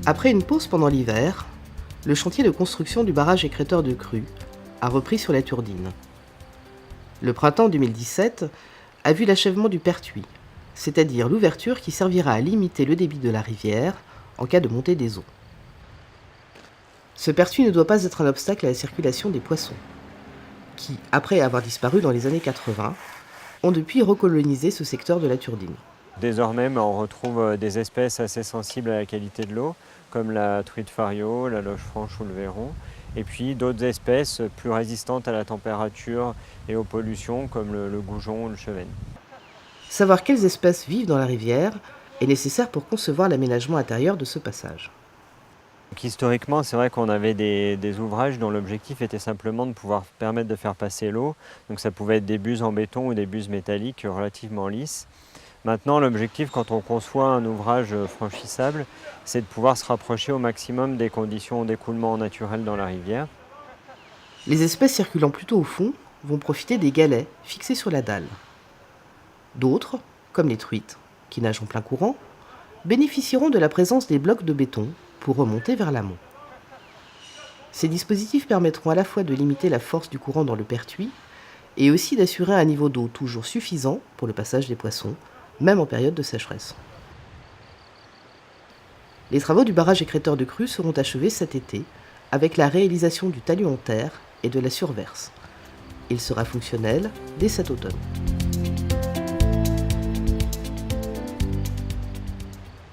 Après une pause pendant l'hiver, le chantier de construction du barrage écrêteur de Crues a repris sur la Turdine. Le printemps 2017 a vu l'achèvement du pertuis, c'est-à-dire l'ouverture qui servira à limiter le débit de la rivière en cas de montée des eaux. Ce pertuis ne doit pas être un obstacle à la circulation des poissons, qui, après avoir disparu dans les années 80, ont depuis recolonisé ce secteur de la Turdine. Désormais, on retrouve des espèces assez sensibles à la qualité de l'eau, comme la truite fario, la loche franche ou le verron, et puis d'autres espèces plus résistantes à la température et aux pollutions, comme le goujon ou le chevenne. Savoir quelles espèces vivent dans la rivière est nécessaire pour concevoir l'aménagement intérieur de ce passage. Donc, historiquement, c'est vrai qu'on avait des ouvrages dont l'objectif était simplement de pouvoir permettre de faire passer l'eau. Donc ça pouvait être des buses en béton ou des buses métalliques relativement lisses. Maintenant, l'objectif quand on conçoit un ouvrage franchissable, c'est de pouvoir se rapprocher au maximum des conditions d'écoulement naturel dans la rivière. Les espèces circulant plutôt au fond vont profiter des galets fixés sur la dalle. D'autres, comme les truites, qui nagent en plein courant, bénéficieront de la présence des blocs de béton pour remonter vers l'amont. Ces dispositifs permettront à la fois de limiter la force du courant dans le pertuis et aussi d'assurer un niveau d'eau toujours suffisant pour le passage des poissons, même en période de sécheresse. Les travaux du barrage écrêteur de Crues seront achevés cet été avec la réalisation du talus en terre et de la surverse. Il sera fonctionnel dès cet automne.